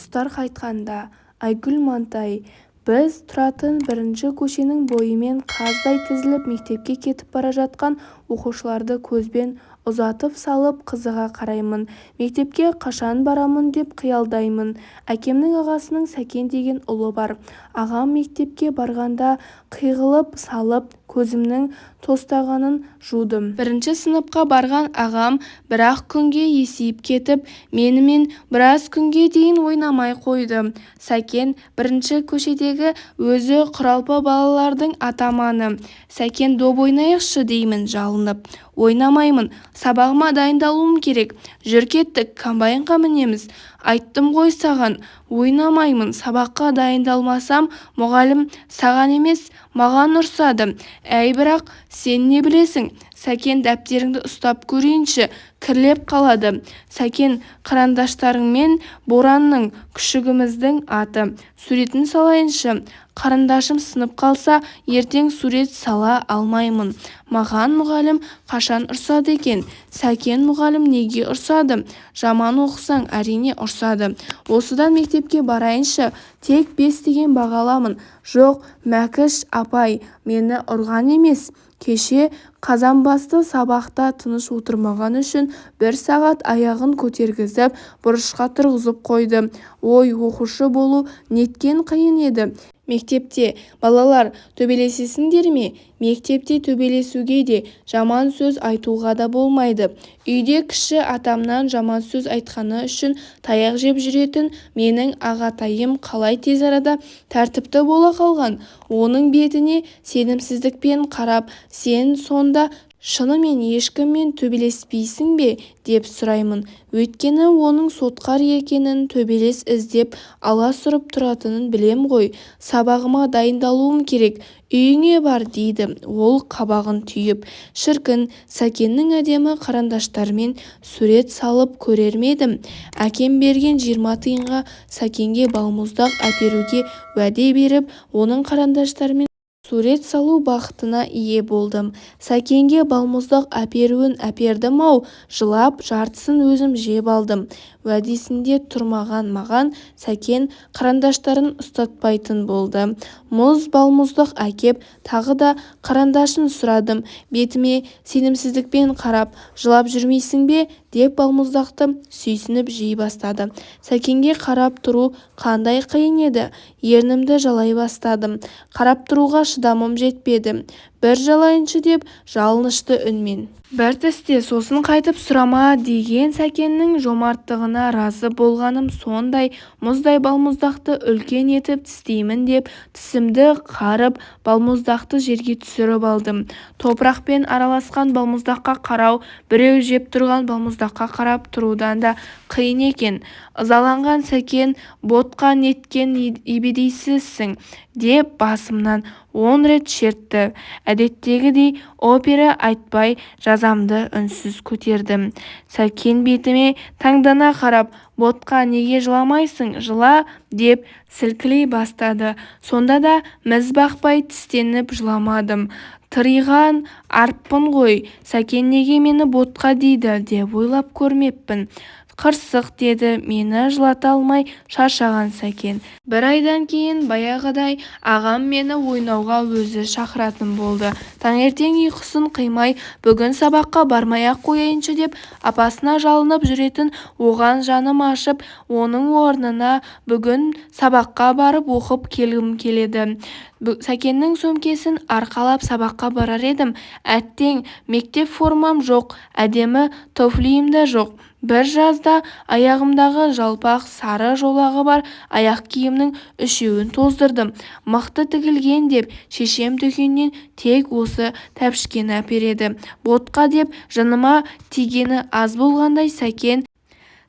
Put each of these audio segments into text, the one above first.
құстар қайтқанда. Айгүл Мантай. Біз тұратын бірінші көшенің бойымен қаздай тізіліп мектепке кетіп бара жатқан оқушыларды көзбен ұзатып салып қызыға қараймын. Мектепке қашан барамын деп қиялдаймын. Әкемнің ағасының Сәкен деген ұлы бар. Ағам мектепке барғанда қиғылып салып көзімнің тостағанын жудым. Бірінші сыныпқа барған ағам бір-ақ күнге есейіп кетіп, менімен біраз күнге дейін ойнамай қойды. Сәкен бірінші көшедегі өзі құралпы балалардың атаманы. Сәкен доп ойнайықшы деймін жалынып. Ойнамаймын, сабағыма дайындалуым керек. Жүр кеттік, комбайнға мінеміз. Айттым ғой саған, ойнамаймын, сабаққа дайындалмасам, мұғалім саған емес, маған ұрсады. Әй, бірақ сен не білесің? Сәкен, дәптеріңді ұстап көрейінші, кірлеп қалады. Сәкен, қарандаштарыңмен Боранның күшігіміздің аты. Суретін салайыншы. Қарындашым сынып қалса, ертең сурет сала алмаймын. Маған мұғалім қашан ұрсады екен? Сәкен, мұғалім неге ұрсады? Жаман оқысаң, әрине ұрсады. Осыдан мектепке барайыншы, тек 5 деген баға аламын. Жоқ, Мәкіш апай, мені ұрған емес. Кеше Қазанбасты сабақта тыныш отырмаған үшін 1 сағат аяғын көтергізіп, бұрышқа тұрғызып қойды. Ой, оқушы болу неткен қиын еді. Мектепте балалар төбелесесіңдер ме? Мектепте төбелесуге де, жаман сөз айтуға да болмайды. Үйде кіші атамнан жаман сөз айтқаны үшін таяқ жеп жүретін менің ағатайым қалай тез арада тәртіпті бола қалған. Оның бетіне сенімсіздікпен қарап, сен сонда шынымен ешкіммен төбелеспейсің бе деп сұраймын. Өйткені оның сотқар екенін, төбелес іздеп аласұрып тұратынын білем ғой. Сабағыма дайындалуым керек. Үйіңе бар дейді ол қабағын түйіп. Шіркін, Сәкеннің әдемі қарандаштармен сурет салып көрер ме едім? Әкем берген 20 тиынға Сәкенге балмұздақ әперуге уәде беріп, оның қарандаштармен сурет салу бақытына ие болдым. Сәкенге балмұздақ әперуін әпердім-ау, жылап жартысын өзім жеп алдым. Уәдесінде тұрмаған маған Сәкен қарандаштарын ұстатпайтын болды. Мұз балмұздақ әкеп, тағы да қарандашын сұрадым. Бетіме сенімсіздікпен қарап, жылап жүрмейсің бе деп балмұздақты сүйсініп жей бастады. Сәкенге қарап тұру қандай қиын еді. Ернімді жалай бастадым. Қарап тұруға шыдамым жетпеді. Бір жалайыншы деп жалынышты үнмен. Бір тісте, сосын қайтып сұрама деген Сәкеннің жомарттығына разы болғаным сондай. Мұздай балмұздақты үлкен етіп тістеймін деп тісімді қарып балмұздақты жерге түсіріп алдым. Топырақпен араласқан балмұздаққа қарау, біреу жеп тұрған балмұздаққа қарап тұрудан да қиын екен. Ызаланған Сәкен, ботқа неткен ебедейсізсің деп басымнан 10 рет шертті. Әдеттегідей опера айтпай жазамды үнсіз көтердім. Сәкен бетіме таңдана қарап, ботқа неге жыламайсың, жыла деп сілкілей бастады. Сонда да міз бақпай тістеніп жыламадым. Тыриған арппын ғой, Сәкен неге мені ботқа дейді деп ойлап көрмеппін. Қырсық деді мені жылата алмай шаршаған Сәкен. Бір айдан кейін баяғыдай ағам мені ойнауға өзі шақыратын болды. Таңертең ұйқысын қимай, бүгін сабаққа бармай-ақ қояйыншы деп апасына жалынып жүретін оған жаным ашып, оның орнына бүгін сабаққа барып оқып келгім келеді. Сәкеннің сөмкесін арқалап сабаққа барар едім. Әттең, мектеп формам жоқ, әдемі туфлиім де жоқ. Бір жазда аяғымдағы жалпақ сары жолағы бар аяқ киімнің 3-еуін тоздырдым. Мықты тігілген деп шешем дүкеннен тек осы тәпішкені әпереді. Ботқа деп жыныма тигені аз болғандай Сәкен,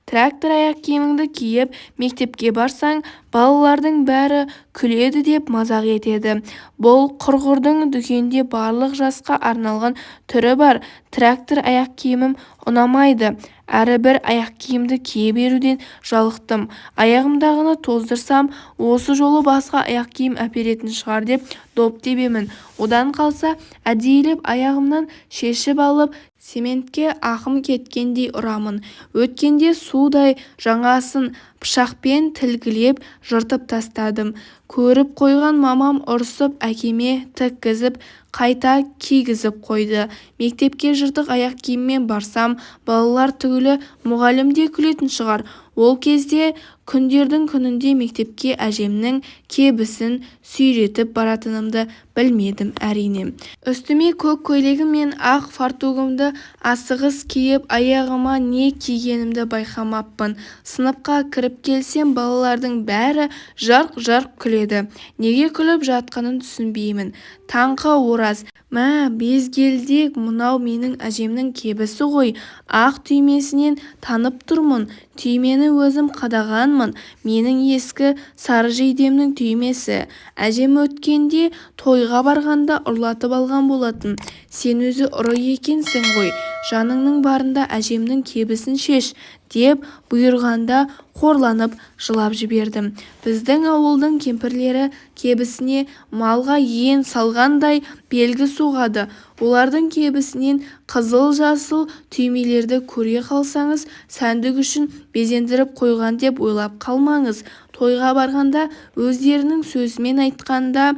трактор аяқ киіміңді киіп мектепке барсаң, балалардың бәрі күледі деп мазақ етеді. Бұл құрғырдың дүкенде барлық жасқа арналған түрі бар. Трактор аяқ киімім ұнамайды. Әрі бір аяқ киімді кие беруден жалықтым. Аяғымдағыны тоздырсам, осы жолы басқа аяқ киім әперетін шығар деп доп тебемін. Одан қалса әдейілеп аяғымнан шешіп алып, цементке ақым кеткендей ұрамын. Өткенде судай жаңасын пышақпен тілгілеп жыртып тастадым. Көріп қойған мамам ұрсып әкеме тіккізіп қайта кигізіп қойды. Мектепке жыртық аяқ киіммен барсам, балалар түгілі мұғалім де күлетін шығар. Ол кезде күндердің күнінде мектепке әжемнің кебісін сүйретіп баратынымды білмедім әрине. Үстіме көк көйлегім мен ақ фартугымды асығыс киіп, аяғыма не кигенімді байқамаппын. Сыныпқа кіріп келсем, балалардың бәрі жарқ-жарқ күледі. Неге күліп жатқанын түсінбеймін. Таңқы ораз. Мә, безгелдек, мынау менің әжемнің кебісі ғой. Ақ түймесінен танып тұрмын. Түймені өзім қадағанмын. Менің ескі сары жейдемнің түймесі. Әжем өткенде тойға барғанда ұрлатып алған болатын. Сен өзі ұры екенсің ғой. Жаныңның барында әжемнің кебісін шеш, деп бұйырғанда қорланып жылап жібердім. Біздің ауылдың кемпірлері кебісіне малға ен салғандай белгі соғады. Олардың кебісінен қызыл-жасыл түймелерді көре қалсаңыз, сәндік үшін безендіріп қойған деп ойлап қалмаңыз. Тойға барғанда өздерінің сөзімен айтқанда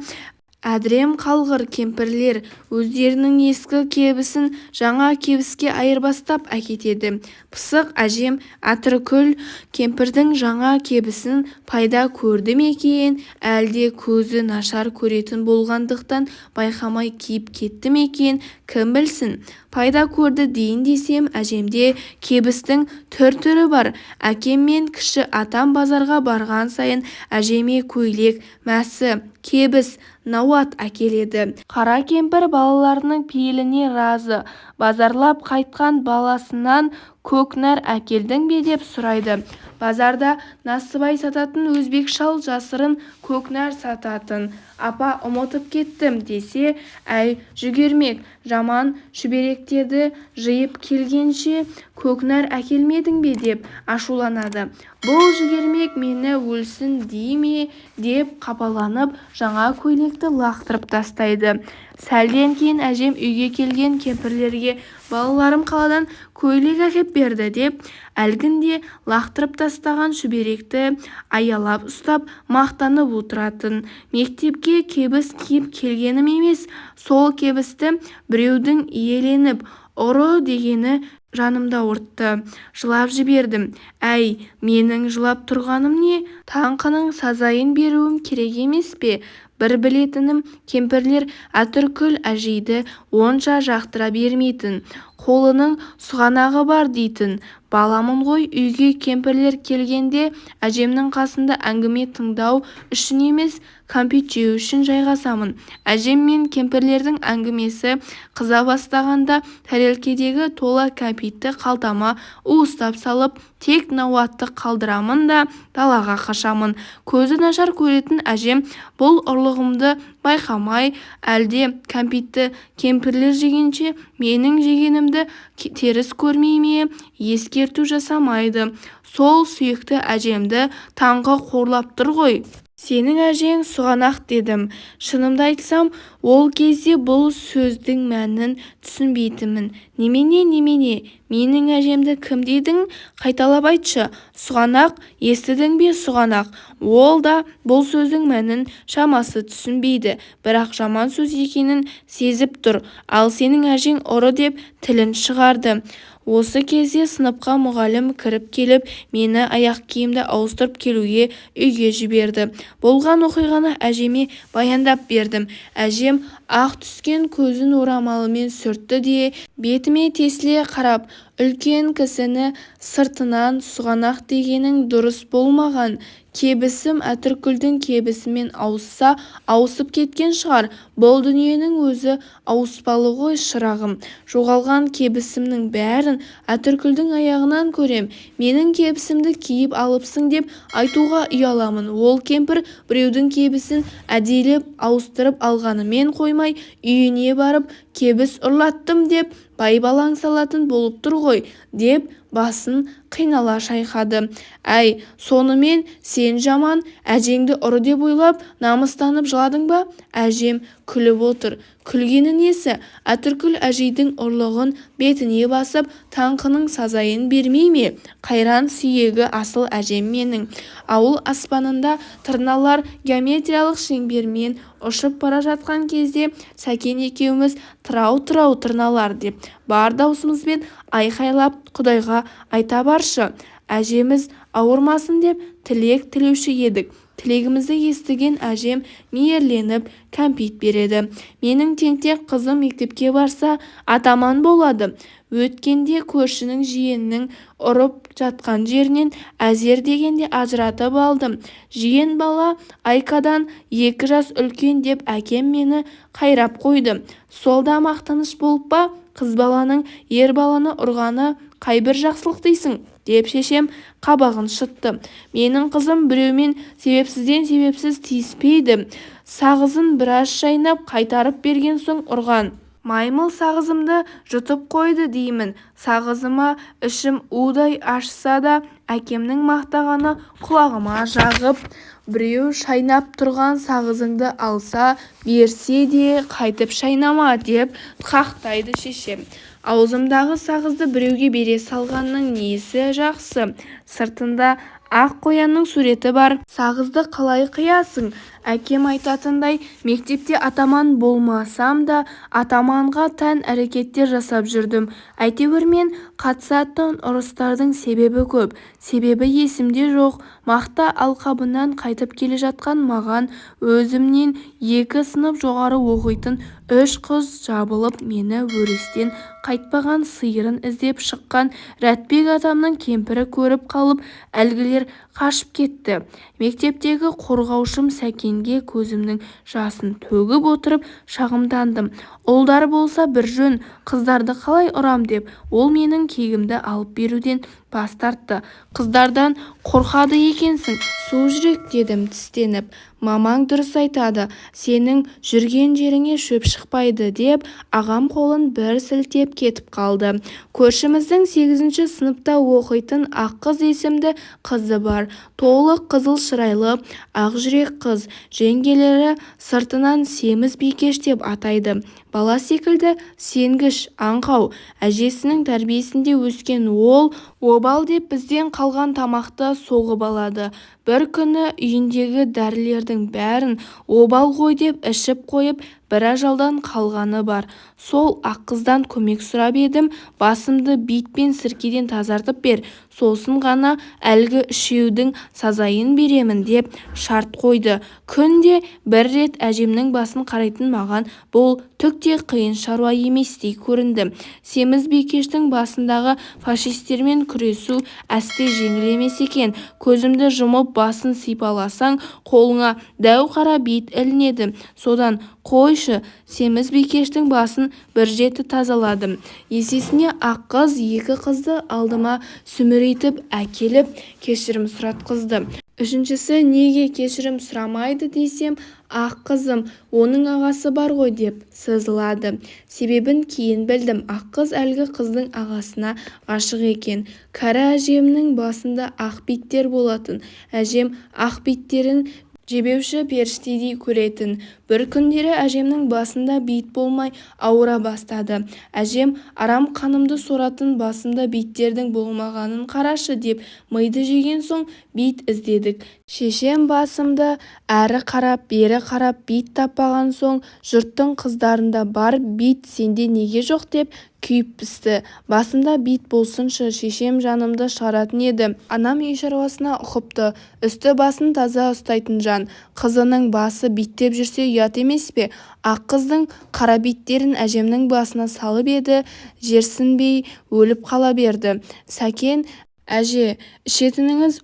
әдірем қалғыр кемпірлер өздерінің ескі кебісін жаңа кебіске айырбастап әкетеді. Пысық әжем Әтіркүл кемпірдің жаңа кебісін пайда көрді ме екен, әлде көзі нашар көретін болғандықтан байқамай киіп кетті ме екен, кім білсін. Пайда көрді дейін десем, әжемде кебістің түр-түрі бар. Әкем мен кіші атам базарға барған сайын әжеме көйлек, мәсі, кебіс, науат әкеледі. Қара кемпір балаларының пейіліне разы. Базарлап қайтқан баласынан көкнәр әкелдің бе деп сұрайды. Базарда насыбай сататын өзбек шал жасырын көкнәр сататын. Апа, ұмытып кеттім десе, әй жүгермек, жаман шүберектерді жиып келгенше көкнәр әкелмедің бе деп ашуланады. Бұл жүгермек мені өлсін дей ме деп қапаланып жаңа көйлекті лақтырып тастайды. Сәлден кейін әжем үйге келген кемпірлерге балаларым қаладан көйлек әкеп берді деп әлгінде лақтырып тастаған шүберекті аялап ұстап мақтанып отыратын. Мектепке кебіс киіп келгенім емес, сол кебісті біреудің иеленіп ұры дегені жанымда ұртты. Жылап жібердім. Әй, менің жылап тұрғаным не? Таңқының сазайын беруім керек емес пе? Бір білетінім, кемпірлер Әтіркүл әжейді онша жақтыра бермейтін. Қолының сұғанағы бар дейтін. Баламын ғой, үйге кемпірлер келгенде әжемнің қасында әңгіме тыңдау үшін емес, кәмпит жеу үшін жайғасамын. Әжем мен кемпірлердің әңгімесі қыза бастағанда тәрелкедегі тола кәмпитті қалтама уыстап салып, тек науатты қалдырамын да далаға қашамын. Көзі нашар көретін әжем бұл ұрлығымды байқамай, әлде кәмпитті кемпірлер жегенше менің жегенімді теріс көрмей ме, ескерту жасамайды. Сол сүйікті әжемді таңғы қорлап тұр ғой. Сенің әжең сұғанақ дедім. Шынымды айтсам, ол кезде бұл сөздің мәнін түсінбейтінмін. Немене? Менің әжемді кім дедің? Қайталап айтшы. Сұғанақ, естідің бе сұғанақ? Ол да бұл сөздің мәнін шамасы түсінбейді, бірақ жаман сөз екенін сезіп тұр. Ал сенің әжең ұры деп тілін шығарды. Осы кезде сыныпқа мұғалім кіріп келіп, мені аяқ киімді ауыстырып келуге үйге жіберді. Болған оқиғаны әжеме баяндап бердім. Әжем ақ түскен көзін орамалымен сүртті де, бетіме тесіле қарап, үлкен кісіні сыртынан сұғанақ дегенің дұрыс болмаған. Кебісім Әтіркүлдің кебісімен ауысса, ауысып кеткен шығар. Бұл дүниенің өзі ауыспалы ғой шырағым. Жоғалған кебісімнің бәрін Әтіркүлдің аяғынан көрем. Менің кебісімді киіп алыпсың деп айтуға ұяламын. Ол кемпір біреудің кебісін әдейілеп ауыстырып алғанымен қоймай, үйіне барып кебіс ұрлаттым деп байбалаң салатын болып тұр ғой, деп басын қинала шайқады. Әй, сонымен сен жаман әжеңді ұры деп ойлап намыстанып жыладың ба? Әжем күліп отыр. Күлгені несі? Әтіркүл әжейдің ұрлығын бетіне басып, таңқының сазайын бермей ме? Қайран сүйегі асыл әжем менің. Ауыл аспанында тырналар геометриялық шеңбермен ұшып бара жатқан кезде Сәкен екеуміз «Тырау-тырау тырналар» деп бар даусымызбен айқайлап Құдайға айта баршы. Әжеміз ауырмасын деп тілек тілеуші едік. Тілегімізді естіген әжем мейірленіп кәмпит береді. Менің тентек қызым мектепке барса атаман болады. Өткенде көршінің жиенінің ұрып жатқан жерінен әзер дегенде ажыратып алдым. Жиен бала Айкадан 2 жас үлкен деп әкем мені қайрап қойды. Сол да мақтаныш болып па? Қыз баланың ер баланы ұрғаны қай бір жақсылық дейсің? Деп шешем қабағын шытты. Менің қызым біреумен себепсіз тиіспейді. Сағызын біраз шайнап қайтарып берген соң ұрған. Маймыл сағызымды жұтып қойды деймін. Сағызыма ішім удай ашса да әкемнің мақтағаны құлағыма жағып, біреу шайнап тұрған сағызыңды алса берсе де қайтып шайнама деп қақтайды шешем. Аузымдағы сағызды біреуге бере салғанның несі жақсы? Сыртында ақ қоянның суреті бар. Сағызды қалай қиясың? Әкем айтатындай мектепте атаман болмасам да атаманға тән әрекеттер жасап жүрдім. Әйтеуір мен қатысатын ұрыстардың себебі көп. Себебі есімде жоқ. Мақта алқабынан қайтып келе жатқан маған өзімнен 2 сынып жоғары оқитын 3 қыз жабылып мені өрістен қайтпаған сиырын іздеп шыққан Рәтбек атамның кемпірі көріп қалып әлгілер қашып кетті. Мектептегі қорғаушым Сәкенге көзімнің жасын төгіп отырып шағымдандым. Ұлдар болса бір жөн, қыздарды қалай ұрам деп ол менің кегімді алып беруден бас тартты. Қыздардан қорқады екенсің, су жүрек дедім тістеніп. Мамаң дұрыс айтады, сенің жүрген жеріңе шөп шықпайды деп ағам қолын бір сілтеп кетіп қалды. Көршіміздің 8-ші сыныпта оқитын Аққыз есімді қызы бар. Толық қызыл шырайлы, ақ жүрек қыз. Жеңгелері сыртынан Семіз Бикеш деп атайды. Бала секілді сенгіш, аңқау. Әжесінің тәрбиесінде өскен ол обал деп бізден қалған тамақты соғып алады. Бір күні үйіндегі дәрілердің бәрін обал ғой деп ішіп қойып бір ажалдан қалғаны бар. Сол Аққыздан көмек сұрап едім. Басымды бит пен сіркеден тазартып бер, сосын ғана әлгі үшеудің сазайын беремін деп шарт қойды. Күнде бір рет әжемнің басын қарайтын маған бұл түк те қиын шаруа еместей көрінді. Семіз Бикештің басындағы фашистермен күресу әсте жеңіл емес екен. Көзімді жұмып басын сипаласаң қолыңа дәу қара бит ілінеді. Содан қойшы, Семіз Бикештің басын бір жеті тазаладым. Есесіне Аққыз 2 қызды алдыма сүмірейтіп әкеліп кешірім сұратқызды. Үшіншісі неге кешірім сұрамайды десем, Аққызым, оның ағасы бар ғой деп сызылады. Себебін кейін білдім. Аққыз әлгі қыздың ағасына ғашық екен. Кәрі әжемнің басында ақ биттер болатын. Әжем ақ биттерін жебеуші періштедей көретін. Бір күндері әжемнің басында бит болмай ауыра бастады. Әжем арам қанымды соратын басымда биттердің болмағанын қарашы деп миды жеген соң бит іздедік. Шешем басымды әрі қарап бері қарап бит таппаған соң жұрттың қыздарында бар бит, сенде неге жоқ деп күйіп пісті. Басымда бит болсыншы, шешем жанымды шығаратын еді. Анам үй шаруасына ұқыпты, үсті басын таза ұстайтын жан. Қызының басы биттеп жүрсе ұят емес пе? Аққыздың қара биттерін әжемнің басына салып еді, жерсінбей өліп қала берді. Сәкен, әже, ішетініңіз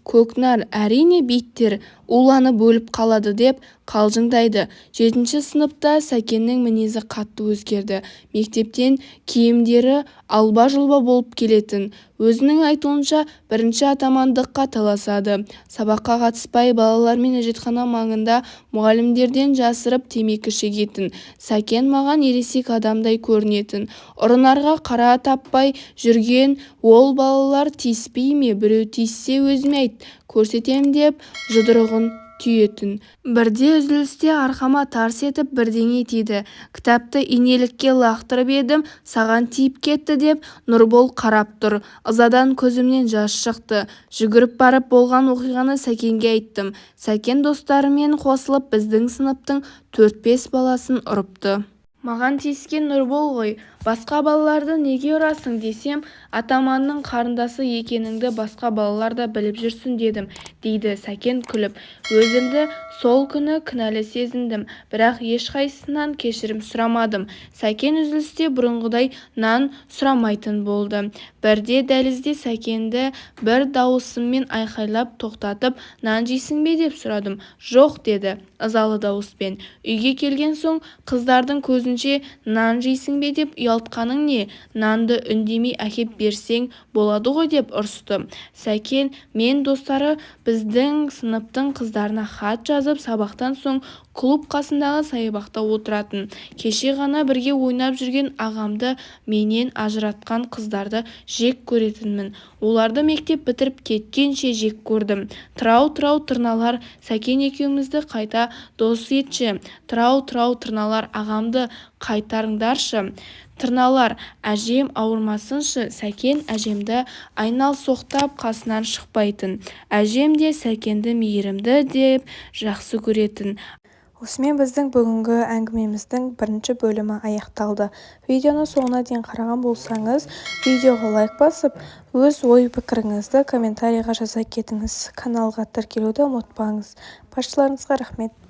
көкнар, әрине биттер уланып өліп қалады деп қалжыңдайды. 7-ші сыныпта Сәкеннің мінезі қатты өзгерді. Мектептен киімдері алба-жұлба болып келетін. Өзінің айтуынша бірінші атамандыққа таласады. Сабаққа қатыспай балалармен әжетхана маңында мұғалімдерден жасырып темекі шегетін. Сәкен маған ересек адамдай көрінетін. Ұрынарға қара таппай жүрген ол балалар тиіспей ме, біреу тиіссе өзіме айт, көрсетем деп жұдырығын түйетін. Бірде үзілісте арқама тарс етіп бірдеңе тиді. Кітапты инелікке лақтырып едім, саған тиіп кетті деп Нұрбол қарап тұр. Ызадан көзімнен жас шықты. Жүгіріп барып болған оқиғаны Сәкенге айттым. Сәкен достарымен қосылып біздің сыныптың 4-5 баласын ұрыпты. Маған тиіскен Нұрбол ғой. Басқа балаларды неге ұрасың десем, атаманның қарындасы екеніңді басқа балалар да біліп жүрсін дедім, дейді Сәкен күліп. Өзімді сол күні кінәлі сезіндім, бірақ ешқайсысынан кешірім сұрамадым. Сәкен үзілісте бұрынғыдай нан сұрамайтын болды. Бірде дәлізде Сәкенді бір дауысыммен айқайлап тоқтатып, нан жейсің бе деп сұрадым. Жоқ деді ызалы дауыспен. Үйге келген соң қыздардың көзінше нан жейсің бе деп ұялтқаның не? Нанды үндемей әкеп берсең болады ғой деп ұрысты. Сәкен мен достары біздің сыныптың қыздарына хат жазып сабақтан соң клуб қасындағы саябақта отыратын. Кеше ғана бірге ойнап жүрген ағамды менен ажыратқан қыздарды жек көретінмін. Оларды мектеп бітіріп кеткенше жек көрдім. Тырау-тырау тырналар, Сәкен екеумізді қайта дос етші. Тырау-тырау тырналар, ағамды қайтарыңдаршы. Тырналар, әжем ауырмасыншы. Сәкен әжемді айналсоқтап қасынан шықпайтын. Әжем де Сәкенді мейірімді деп жақсы көретін. Осымен біздің бүгінгі әңгімеміздің бірінші бөлімі аяқталды. Видеоны соңына дейін қараған болсаңыз, видеоға лайк басып, өз ой-пікіріңізді комментарийға жаза кетіңіз. Каналға тіркелуді ұмытпаңыз. Басшыларыңызға рахмет.